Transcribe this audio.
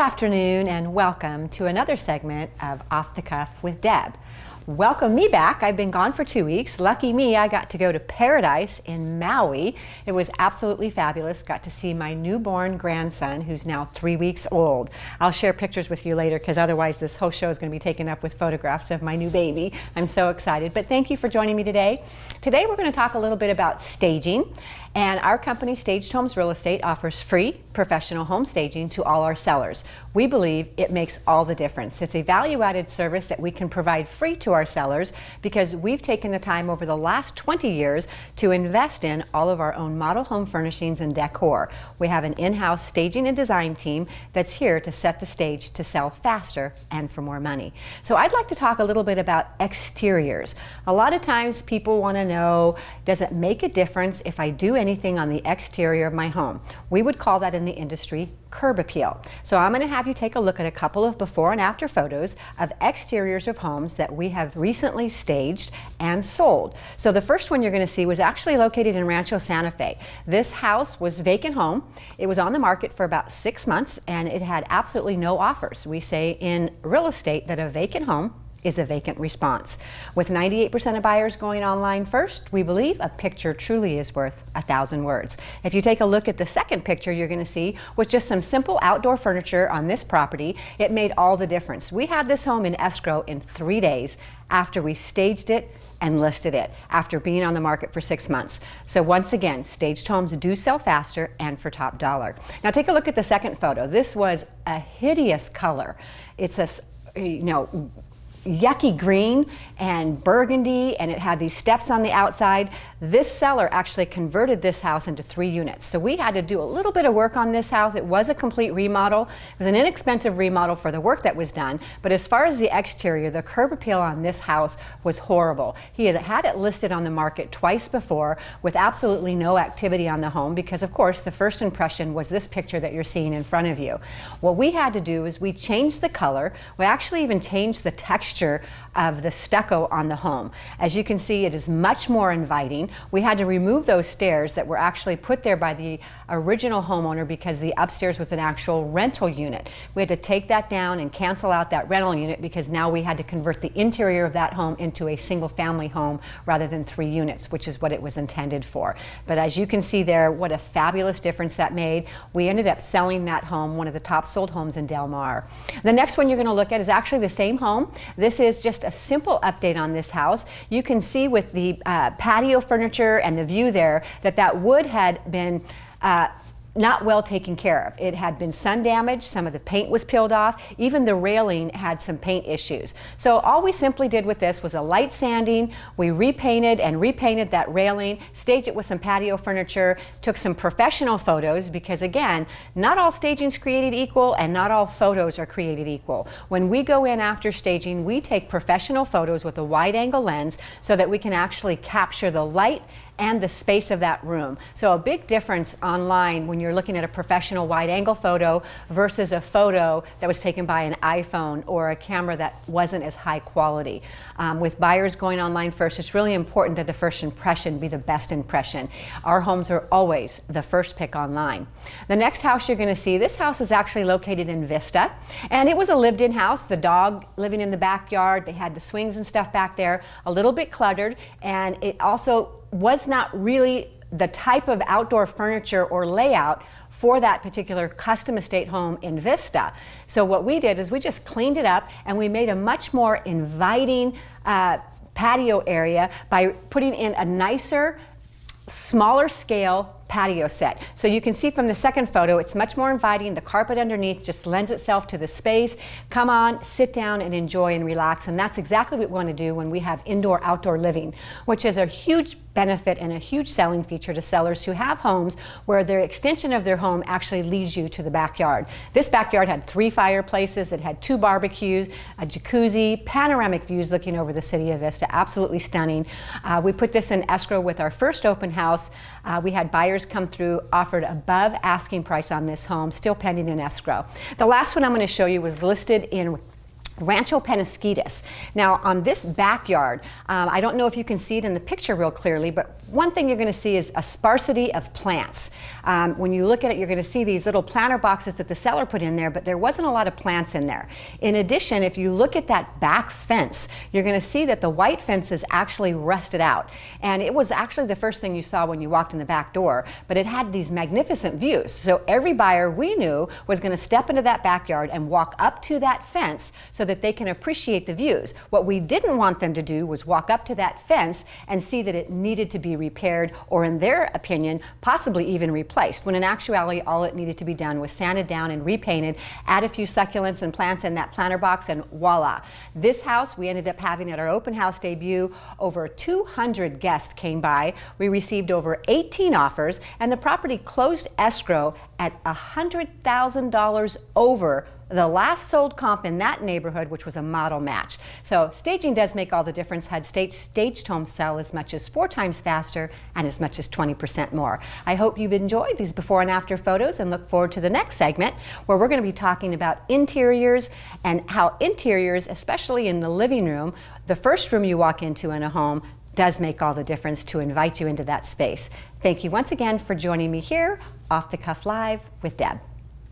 afternoon and welcome to another segment of Off the Cuff with Deb. Welcome me back. I've been gone for 2 weeks. Lucky me, I got to go to Paradise in Maui. It was absolutely fabulous. Got to see my newborn grandson, who's now 3 weeks old. I'll share pictures with you later because otherwise this whole show is going to be taken up with photographs of my new baby. I'm so excited. But thank you for joining me today. Today we're going to talk a little bit about staging. And our company, Staged Homes Real Estate, offers free professional home staging to all our sellers. We believe it makes all the difference. It's a value-added service that we can provide free to our sellers because we've taken the time over the last 20 years to invest in all of our own model home furnishings and decor. We have an in-house staging and design team that's here to set the stage to sell faster and for more money. So I'd like to talk a little bit about exteriors. A lot of times people want to know, does it make a difference if I do anything on the exterior of my home? We would call that in the industry curb appeal. So I'm going to have you take a look at a couple of before and after photos of exteriors of homes that we have recently staged and sold. So the first one you're going to see was actually located in Rancho Santa Fe. This house was vacant home. It was on the market for about 6 months and it had absolutely no offers. We say in real estate that a vacant home is a vacant response. With 98% of buyers going online first, we believe a picture truly is worth 1,000 words. If you take a look at the second picture, you're going to see with just some simple outdoor furniture on this property, it made all the difference. We had this home in escrow in 3 days after we staged it and listed it after being on the market for 6 months. So once again, staged homes do sell faster and for top dollar. Now take a look at the second photo. This was a hideous color. It's a, yucky green and burgundy, and it had these steps on the outside. This seller actually converted this house into 3 units. So we had to do a little bit of work on this house. It was a complete remodel. It was an inexpensive remodel for the work that was done. But as far as the exterior, the curb appeal on this house was horrible. He had had it listed on the market twice before with absolutely no activity on the home because, of course, the first impression was this picture that you're seeing in front of you. What we had to do is we changed the color. We actually even changed the texture of the stucco on the home. As you can see, it is much more inviting. We had to remove those stairs that were actually put there by the original homeowner because the upstairs was an actual rental unit. We had to take that down and cancel out that rental unit because now we had to convert the interior of that home into a single family home rather than 3 units, which is what it was intended for. But as you can see there, what a fabulous difference that made. We ended up selling that home, one of the top sold homes in Del Mar. The next one you're going to look at is actually the same home. This is just a simple update on this house. You can see with the patio furniture and the view there that wood had been not well taken care of. It had been sun damaged, some of the paint was peeled off, even the railing had some paint issues. So all we simply did with this was a light sanding. We repainted that railing, staged it with some patio furniture, took some professional photos because again, not all staging is created equal and not all photos are created equal. When we go in after staging, we take professional photos with a wide angle lens so that we can actually capture the light and the space of that room. So a big difference online when you're looking at a professional wide angle photo versus a photo that was taken by an iPhone or a camera that wasn't as high quality. With buyers going online first, it's really important that the first impression be the best impression. Our homes are always the first pick online. The next house you're going to see, this house is actually located in Vista, and it was a lived-in house. The dog living in the backyard, they had the swings and stuff back there, a little bit cluttered, and it also was not really the type of outdoor furniture or layout for that particular custom estate home in Vista. So what we did is we just cleaned it up and we made a much more inviting patio area by putting in a nicer, smaller scale patio set. So you can see from the second photo, it's much more inviting. The carpet underneath just lends itself to the space. Come on, sit down and enjoy and relax. And that's exactly what we want to do when we have indoor-outdoor living, which is a huge benefit and a huge selling feature to sellers who have homes where the extension of their home actually leads you to the backyard. This backyard had 3 fireplaces, it had 2 barbecues, a jacuzzi, panoramic views looking over the city of Vista, absolutely stunning. We put this in escrow with our first open house. We had buyers come through, offered above asking price on this home, still pending in escrow. The last one I'm going to show you was listed in Rancho Penasquitos. Now on this backyard, I don't know if you can see it in the picture real clearly, but one thing you're going to see is a sparsity of plants. When you look at it, you're going to see these little planter boxes that the seller put in there, but there wasn't a lot of plants in there. In addition, if you look at that back fence, you're going to see that the white fence is actually rusted out. And it was actually the first thing you saw when you walked in the back door, but it had these magnificent views. So every buyer we knew was going to step into that backyard and walk up to that fence so that they can appreciate the views. What we didn't want them to do was walk up to that fence and see that it needed to be repaired, or in their opinion, possibly even replaced, when in actuality all it needed to be done was sanded down and repainted, add a few succulents and plants in that planter box, and voila. This house we ended up having at our open house debut. Over 200 guests came by. We received over 18 offers, and the property closed escrow at $100,000 over the last sold comp in that neighborhood, which was a model match. So staging does make all the difference. Had staged homes sell as much as 4 times faster and as much as 20% more. I hope you've enjoyed these before and after photos, and look forward to the next segment where we're going to be talking about interiors and how interiors, especially in the living room, the first room you walk into in a home, does make all the difference to invite you into that space. Thank you once again for joining me here, Off the Cuff Live with Deb.